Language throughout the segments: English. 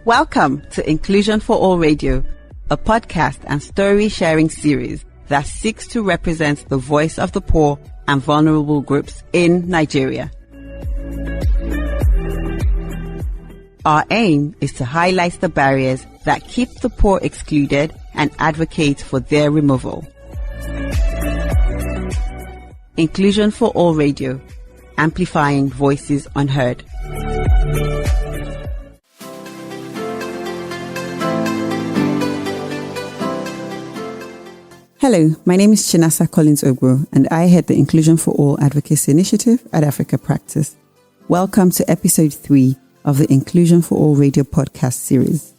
Welcome to Inclusion for All Radio, a podcast and story-sharing series that seeks to represent the voice of the poor and vulnerable groups in Nigeria. Our aim is to highlight the barriers that keep the poor excluded and advocate for their removal. Inclusion for All Radio, amplifying voices unheard. Hello, my name is Chinasa Collins-Ogbuo, and I head the Inclusion for All Advocacy Initiative at Africa Practice. Welcome to episode 3 of the Inclusion for All Radio podcast series.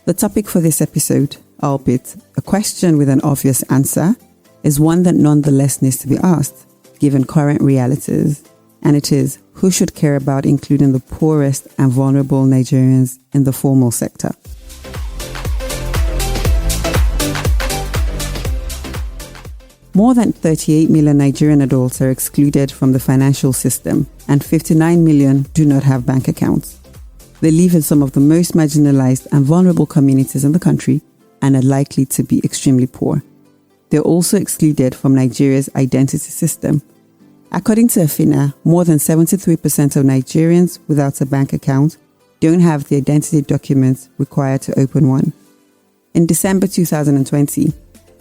The topic for this episode, albeit a question with an obvious answer, is one that nonetheless needs to be asked, given current realities, and it is, who should care about including the poorest and vulnerable Nigerians in the formal sector? More than 38 million Nigerian adults are excluded from the financial system, and 59 million do not have bank accounts. They live in some of the most marginalised and vulnerable communities in the country and are likely to be extremely poor. They're also excluded from Nigeria's identity system. According to Afina, more than 73% of Nigerians without a bank account don't have the identity documents required to open one. In December 2020,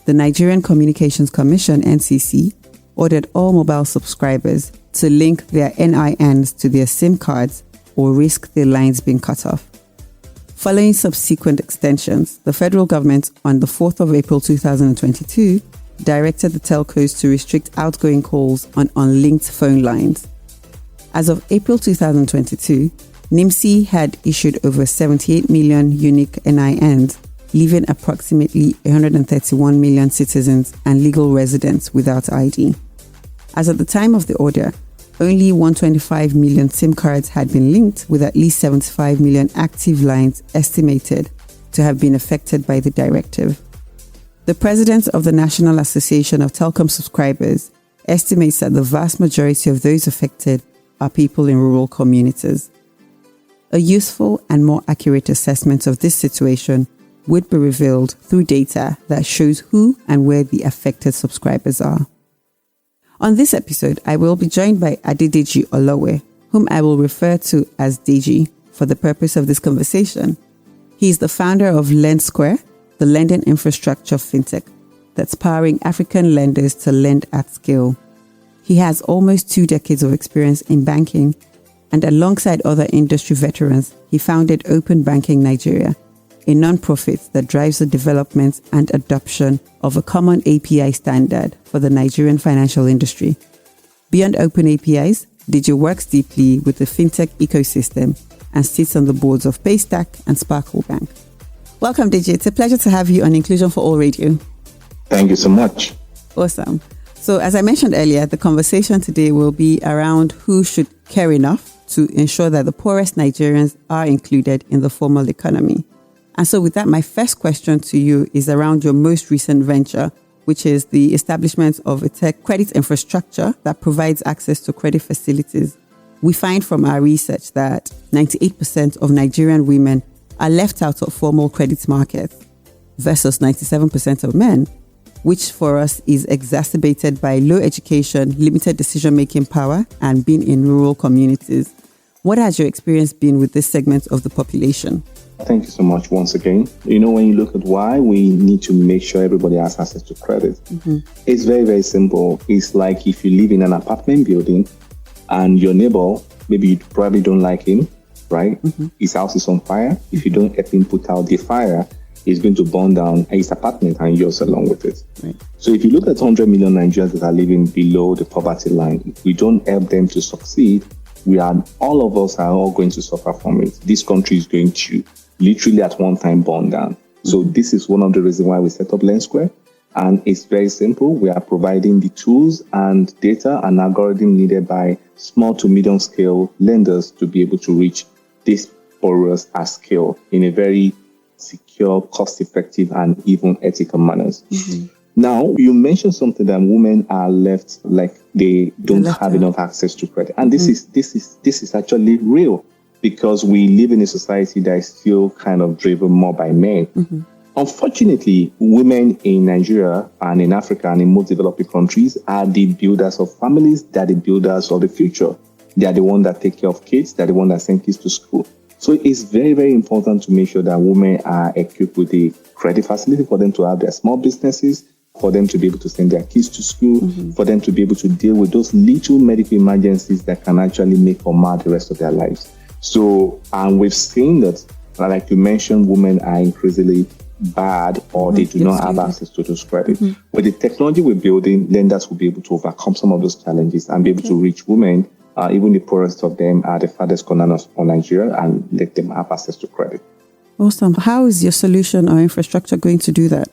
the Nigerian Communications Commission, NCC, ordered all mobile subscribers to link their NINs to their SIM cards or risk their lines being cut off. Following subsequent extensions, the federal government on the 4th of April 2022 directed the telcos to restrict outgoing calls on unlinked phone lines. As of April 2022, NIMC had issued over 78 million unique NINs, leaving approximately 131 million citizens and legal residents without ID. As at the time of the order, only 125 million SIM cards had been linked, with at least 75 million active lines estimated to have been affected by the directive. The president of the National Association of Telecom Subscribers estimates that the vast majority of those affected are people in rural communities. A useful and more accurate assessment of this situation would be revealed through data that shows who and where the affected subscribers are. On this episode, I will be joined by Adédèjì Ọlọ, whom I will refer to as Deji for the purpose of this conversation. He is the founder of Lendsqr, the lending infrastructure fintech that's powering African lenders to lend at scale. He has almost 2 decades of experience in banking, and alongside other industry veterans, he founded Open Banking Nigeria, a non-profit that drives the development and adoption of a common API standard for the Nigerian financial industry. Beyond open APIs, Deji works deeply with the fintech ecosystem and sits on the boards of Paystack and Sparkle Bank. Welcome, Deji. It's a pleasure to have you on Inclusion for All Radio. Thank you so much. Awesome. So as I mentioned earlier, the conversation today will be around who should care enough to ensure that the poorest Nigerians are included in the formal economy. And so with that, my first question to you is around your most recent venture, which is the establishment of a tech credit infrastructure that provides access to credit facilities. We find from our research that 98% of Nigerian women are left out of formal credit markets versus 97% of men, which for us is exacerbated by low education, limited decision-making power, and being in rural communities. What has your experience been with this segment of the population? Thank you so much once again. When you look at why we need to make sure everybody has access to credit, it's very, very simple. It's like if you live in an apartment building and your neighbor, maybe you probably don't like him, right? His house is on fire. If you don't help him put out the fire, he's going to burn down his apartment and yours along with it. Right. So if you look at 100 million Nigerians that are living below the poverty line, if we don't help them to succeed, all of us are all going to suffer from it. This country is going to literally at one time burn down. So this is one of the reasons why we set up Lendsqr. And it's very simple. We are providing the tools and data and algorithm needed by small to medium scale lenders to be able to reach these borrowers at scale in a very secure, cost-effective, and even ethical manners. Now, you mentioned something that women are left like they don't have enough access to credit, and this is actually real. because we live in a society that is still kind of driven more by men. Mm-hmm. Unfortunately, women in Nigeria and in Africa and in most developing countries are the builders of families. They're the builders of the future. They are the ones that take care of kids. They're the ones that send kids to school. So it's very, very important to make sure that women are equipped with the credit facility for them to have their small businesses, for them to be able to send their kids to school, mm-hmm. for them to be able to deal with those little medical emergencies that can actually make or mar the rest of their lives. So, and we've seen that, like you mentioned, women are increasingly bad or they do not have access to those credit. Mm-hmm. With the technology we're building, lenders will be able to overcome some of those challenges and be able to reach women, even the poorest of them are the farthest corner of Nigeria, and let them have access to credit. Awesome. How is your solution or infrastructure going to do that?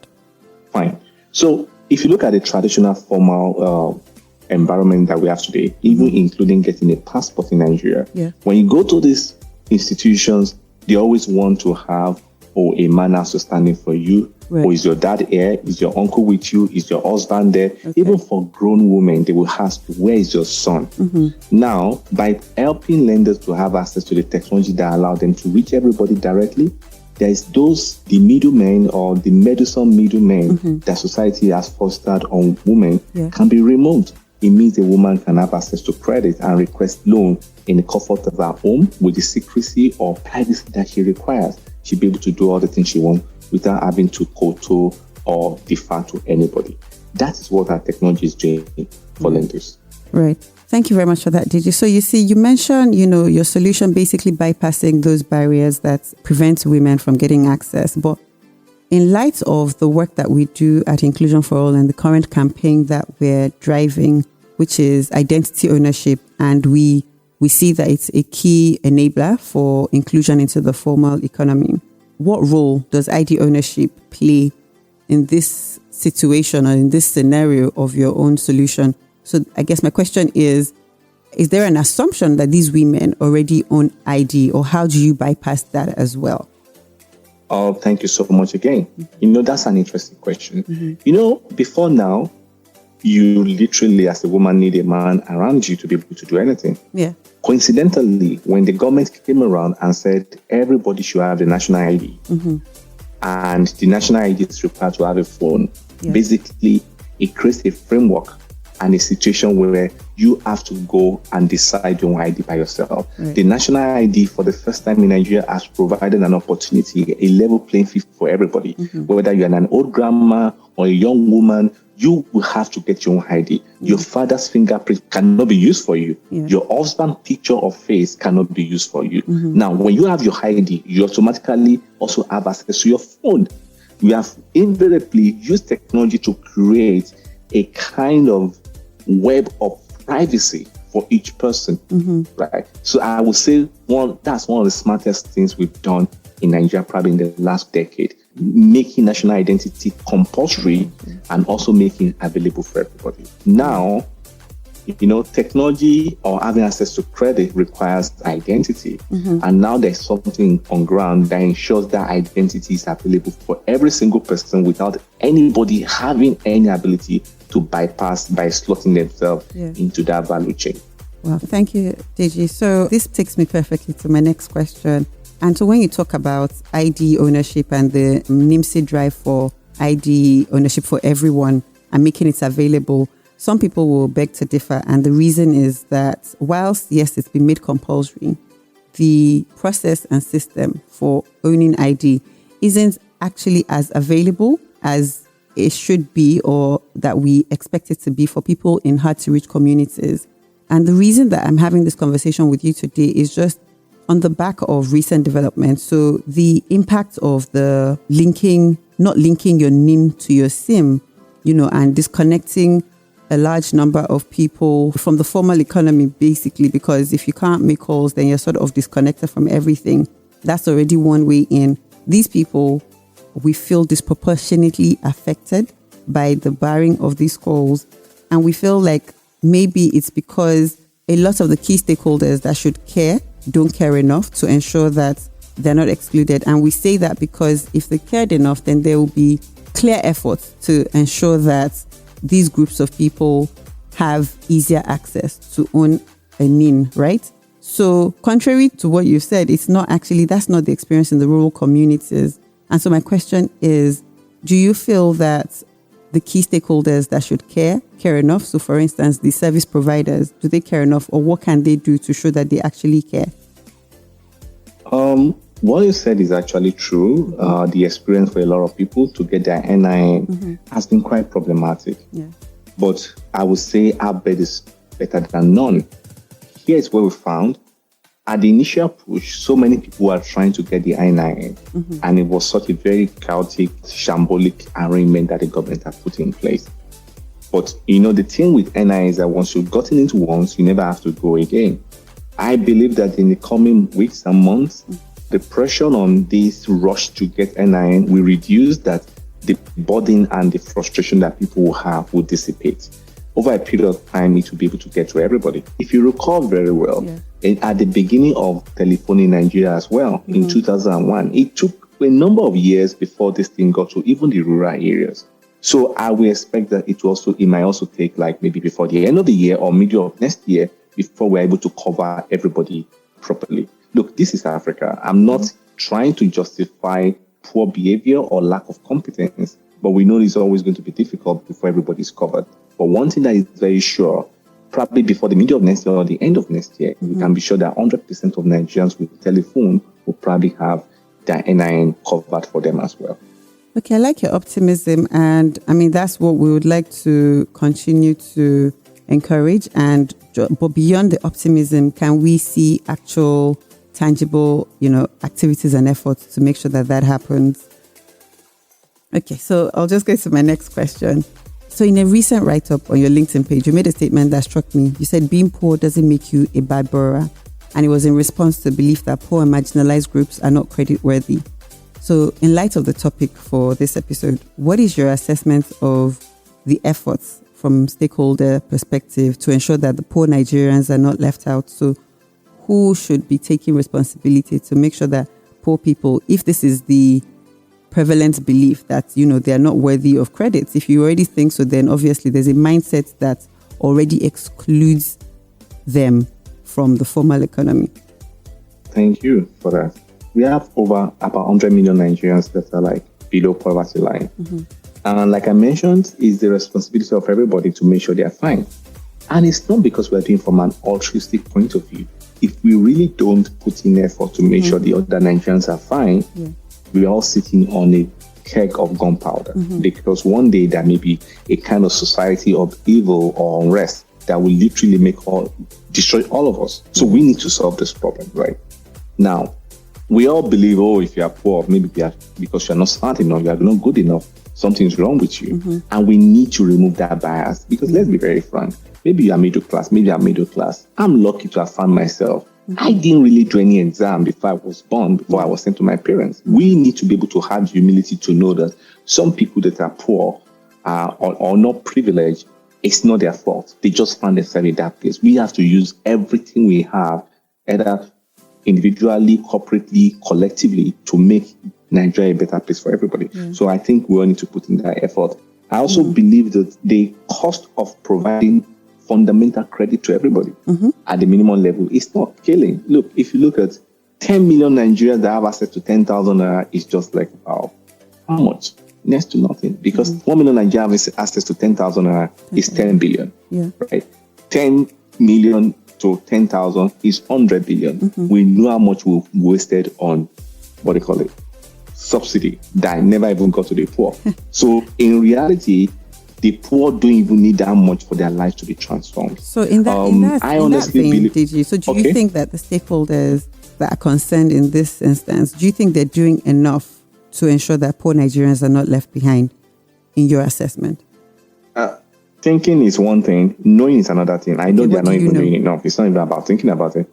Fine. So if you look at the traditional formal environment that we have today, even including getting a passport in Nigeria, when you go to these institutions, they always want to have a man also standing for you, or is your dad here, is your uncle with you, is your husband there? Even for grown women, they will ask, where is your son? Now, by helping lenders to have access to the technology that allow them to reach everybody directly, there's the middlemen or the meddlesome middlemen that society has fostered on women can be removed. It means a woman can have access to credit and request loan in the comfort of her home with the secrecy or privacy that she requires. She'll be able to do all the things she wants without having to kowtow or defer to anybody. That is what our technology is doing for lenders. Right. Thank you very much for that, Deji. So you see, you mentioned, your solution basically bypassing those barriers that prevent women from getting access. But in light of the work that we do at Inclusion for All and the current campaign that we're driving, which is identity ownership, and we see that it's a key enabler for inclusion into the formal economy. What role does ID ownership play in this situation or in this scenario of your own solution? So I guess my question is there an assumption that these women already own ID, or how do you bypass that as well? Oh, thank you so much again. That's an interesting question. Before now, you literally, as a woman, need a man around you to be able to do anything. Yeah. Coincidentally, when the government came around and said everybody should have the national ID, and the national ID is required to have a phone, basically it creates a framework and a situation where you have to go and decide your ID by yourself. Right. The national ID, for the first time in Nigeria, has provided an opportunity, a level playing field for everybody. Whether you're an old grandma or a young woman, you will have to get your own ID. Your father's fingerprint cannot be used for you. Your husband's picture or face cannot be used for you. Now, when you have your ID, you automatically also have access to your phone. We have invariably used technology to create a kind of web of privacy for each person, right? So I would say that's one of the smartest things we've done in Nigeria probably in the last decade, making national identity compulsory and also making it available for everybody. Now, technology or having access to credit requires identity. And now there's something on ground that ensures that identity is available for every single person without anybody having any ability to bypass by slotting themselves into that value chain. Well, thank you, Deji. So this takes me perfectly to my next question. And so when you talk about ID ownership and the NIMSI drive for ID ownership for everyone and making it available, some people will beg to differ. And the reason is that whilst, yes, it's been made compulsory, the process and system for owning ID isn't actually as available as it should be, or that we expect it to be for people in hard to reach communities. And the reason that I'm having this conversation with you today is just on the back of recent developments. So the impact of the not linking your NIM to your SIM, and disconnecting a large number of people from the formal economy, basically, because if you can't make calls, then you're sort of disconnected from everything. That's already one way in. These people, we feel disproportionately affected by the barring of these calls. And we feel like maybe it's because a lot of the key stakeholders that should care don't care enough to ensure that they're not excluded. And we say that because if they cared enough, then there will be clear efforts to ensure that these groups of people have easier access to own a NIN, right? So contrary to what you said, that's not the experience in the rural communities. And so my question is, do you feel that the key stakeholders that should care enough? So for instance, the service providers, do they care enough, or what can they do to show that they actually care? What you said is actually true. The experience for a lot of people to get their NIN has been quite problematic. Yeah. But I would say our bet is better than none. Here is what we found. At the initial push, so many people were trying to get the NIN, and it was such a very chaotic, shambolic arrangement that the government had put in place. But, the thing with NIN is that once you've gotten into once, you never have to go again. I believe that in the coming weeks and months, the pressure on this rush to get NIN will reduce, that the burden and the frustration that people will have will dissipate. Over a period of time, it will be able to get to everybody. If you recall very well, at the beginning of telephony in Nigeria as well, in 2001, it took a number of years before this thing got to even the rural areas. So I will expect that it might also take like maybe before the end of the year or middle of next year before we're able to cover everybody properly. Look, this is Africa. I'm not trying to justify poor behavior or lack of competence, but we know it's always going to be difficult before everybody's covered. But one thing that is very sure, probably before the middle of next year or the end of next year, we can be sure that 100% of Nigerians with telephone will probably have their NIN covered for them as well. Okay, I like your optimism, and I mean that's what we would like to continue to encourage. But beyond the optimism, can we see actual, tangible, activities and efforts to make sure that happens? Okay, so I'll just go to my next question. So in a recent write-up on your LinkedIn page, you made a statement that struck me. You said being poor doesn't make you a bad borrower, and it was in response to the belief that poor and marginalized groups are not credit-worthy. So in light of the topic for this episode, what is your assessment of the efforts from stakeholder perspective to ensure that the poor Nigerians are not left out? So who should be taking responsibility to make sure that poor people, if this is the prevalent belief that, they are not worthy of credit, if you already think so, then obviously there's a mindset that already excludes them from the formal economy. Thank you for that. We have over about 100 million Nigerians that are like below poverty line. And like I mentioned, it's the responsibility of everybody to make sure they are fine. And it's not because we're doing from an altruistic point of view. If we really don't put in effort to make sure the other Nigerians are fine, we're all sitting on a keg of gunpowder. Because one day there may be a kind of society of evil or unrest that will literally destroy all of us. So we need to solve this problem, right? Now, we all believe, if you are poor, maybe because you're not smart enough, you are not good enough, something's wrong with you. And we need to remove that bias, because let's be very frank, maybe you are middle class, maybe I'm middle class. I'm lucky to have found myself. I didn't really do any exam before I was born, before I was sent to my parents. We need to be able to have humility to know that some people that are poor or not privileged, it's not their fault. They just found themselves in that place. We have to use everything we have, either individually, corporately, collectively, to make Nigeria a better place for everybody. So I think we all need to put in that effort. I also believe that the cost of providing fundamental credit to everybody at the minimum level is not killing. Look, if you look at 10 million Nigerians that have access to 10,000 naira, it's just like, wow, how much? Next to nothing. Because 1 million Nigerians have access to 10,000 naira is 10 billion, right? 10 million to 10,000 is 100 billion. We know how much we've wasted on, subsidy that never even got to the poor. So in reality, the poor don't even need that much for their lives to be transformed. So in that vein, DG, so do you think that the stakeholders that are concerned in this instance, do you think they're doing enough to ensure that poor Nigerians are not left behind in your assessment? Thinking is one thing, knowing is another thing. I know they're not even doing enough. It's not even about thinking about it.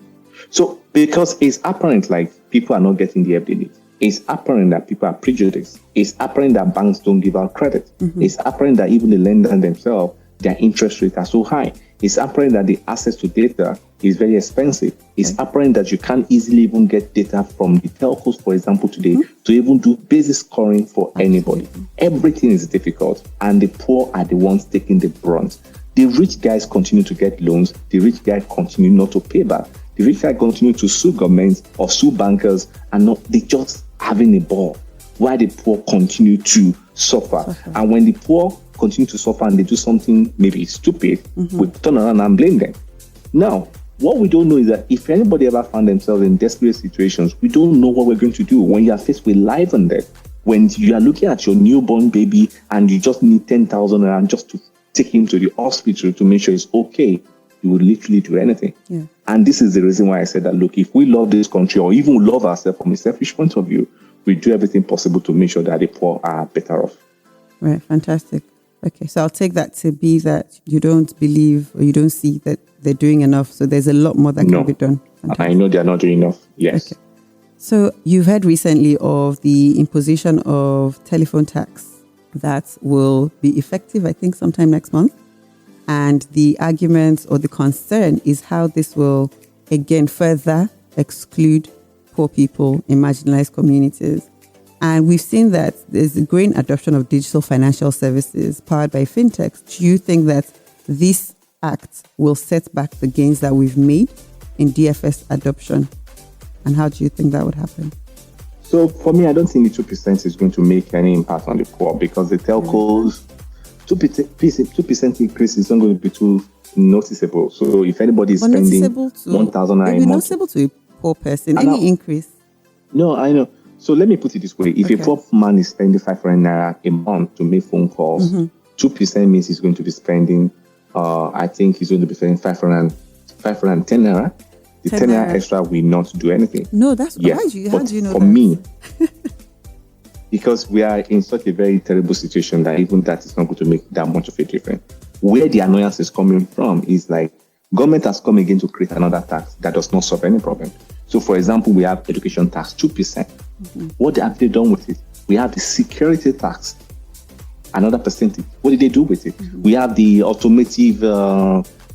So because it's apparent like people are not getting the help they need. It's apparent that people are prejudiced. It's apparent that banks don't give out credit. It's apparent that even the lenders themselves, their interest rates are so high. It's apparent that the access to data is very expensive. It's apparent that you can't easily even get data from the telcos, for example, today, to even do basic scoring for anybody. Everything is difficult, and the poor are the ones taking the brunt. The rich guys continue to get loans. The rich guys continue not to pay back. The rich guy continue to sue governments or sue bankers, and not they just having a ball, while the poor continue to suffer. And when the poor continue to suffer and they do something maybe stupid, we turn around and blame them. Now, what we don't know is that if anybody ever found themselves in desperate situations, we don't know what we're going to do when you are faced with life and death. When you are looking at your newborn baby and you just need 10,000 rand just to take him to the hospital to make sure it's okay, you would literally do anything. Yeah. And this is the reason why I said that, look, if we love this country or even love ourselves from a selfish point of view, we do everything possible to make sure that the poor are better off. Right, fantastic. Okay, so I'll take that to be that you don't believe or you don't see that they're doing enough. So there's a lot more that can be done. Fantastic. I know they're not doing enough. Yes. Okay. So you've heard recently of the imposition of telephone tax that will be effective, I think, sometime next month. And the argument or the concern is how this will, again, further exclude poor people in marginalized communities. And we've seen that there's a growing adoption of digital financial services powered by fintechs. Do you think that this act will set back the gains that we've made in DFS adoption? And how do you think that would happen? So for me, I don't think the 2% is going to make any impact on the poor because the telcos, 2% increase is not going to be too noticeable. So if anybody is spending 1,000 naira a month, it'll be noticeable to a poor person. Any increase? No, I know. So let me put it this way. If a poor man is spending 500 naira a month to make phone calls, 2% means he's going to be spending, I think he's going to be spending 510 naira. The 10 naira extra will not do anything. No, that's how do you know for that? Me, because we are in such a very terrible situation that even that is not going to make that much of a difference. Where the annoyance is coming from is like government has come again to create another tax that does not solve any problem. So, for example, we have education tax, 2%. What have they done with it? We have the security tax, another percentage. What did they do with it? We have the automotive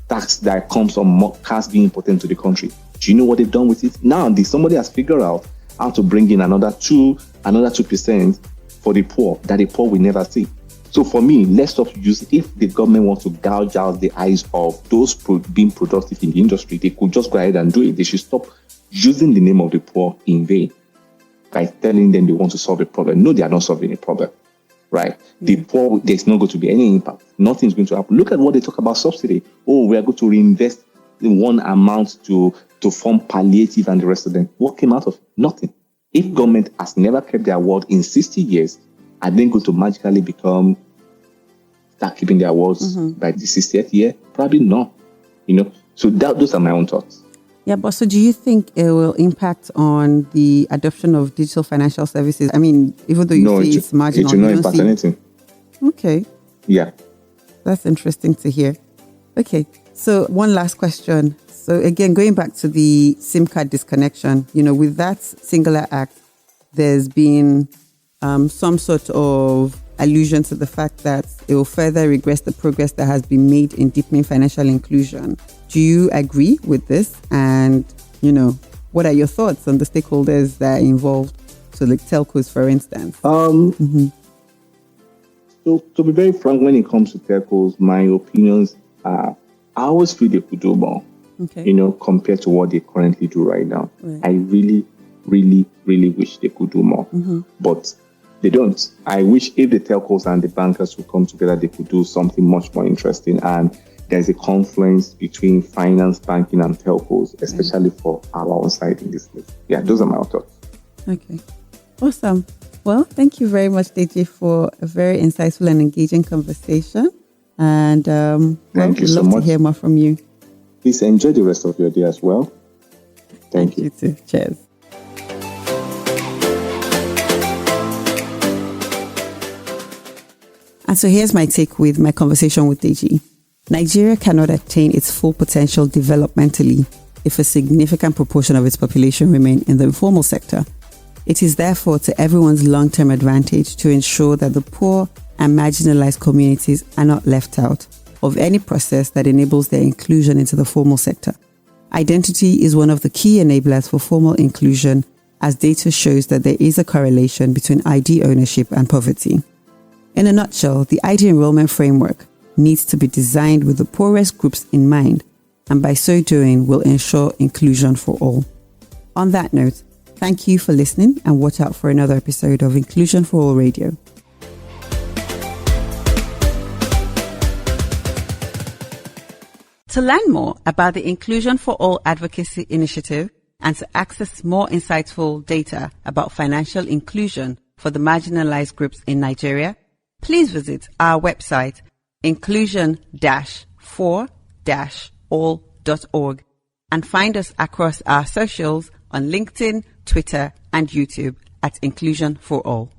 tax that comes from cars being imported to the country. Do you know what they've done with it? Now, somebody has figured out how to bring in another 2% for the poor that the poor will never see. So for me, let's stop using, if the government wants to gouge out the eyes of those being productive in the industry, they could just go ahead and do it. They should stop using the name of the poor in vain by telling them they want to solve a problem. No, they are not solving a problem, right? The poor, there's not going to be any impact. Nothing's going to happen. Look at what they talk about subsidy. Oh, we are going to reinvest in one amount to form palliative and the rest of them. What came out of it? Nothing. If government has never kept their word in 60 years, are they going to magically start keeping their words by the 60th year? Probably not. So those are my own thoughts. Yeah, but so do you think it will impact on the adoption of digital financial services? I mean, even though you say it's marginal, it will not impact anything. Okay. Yeah. That's interesting to hear. Okay. So one last question. So again, going back to the SIM card disconnection, with that singular act, there's been some sort of allusion to the fact that it will further regress the progress that has been made in deepening financial inclusion. Do you agree with this? And, what are your thoughts on the stakeholders that are involved? So like telcos, for instance. So to be very frank, when it comes to telcos, my opinions are, I always feel they could do more, compared to what they currently do right now. Right. I really, really, really wish they could do more. But they don't. I wish if the telcos and the bankers would come together, they could do something much more interesting. And there's a confluence between finance, banking, and telcos, especially for our own side in this place. Yeah, those are my thoughts. Okay. Awesome. Well, thank you very much, Deji, for a very insightful and engaging conversation. And thank you so much. much To hear more from you. Please enjoy the rest of your day as well. Thank you. You too. Cheers. And so here's my take with my conversation with Deji. Nigeria cannot attain its full potential developmentally if a significant proportion of its population remain in the informal sector. It is therefore to everyone's long-term advantage to ensure that the poor and marginalized communities are not left out of any process that enables their inclusion into the formal sector. Identity is one of the key enablers for formal inclusion, as data shows that there is a correlation between ID ownership and poverty. In a nutshell, the ID enrollment framework needs to be designed with the poorest groups in mind and by so doing will ensure inclusion for all. On that note, thank you for listening and watch out for another episode of Inclusion for All Radio. To learn more about the Inclusion for All Advocacy Initiative and to access more insightful data about financial inclusion for the marginalized groups in Nigeria, please visit our website inclusion-for-all.org and find us across our socials on LinkedIn, Twitter, and YouTube at Inclusion for All.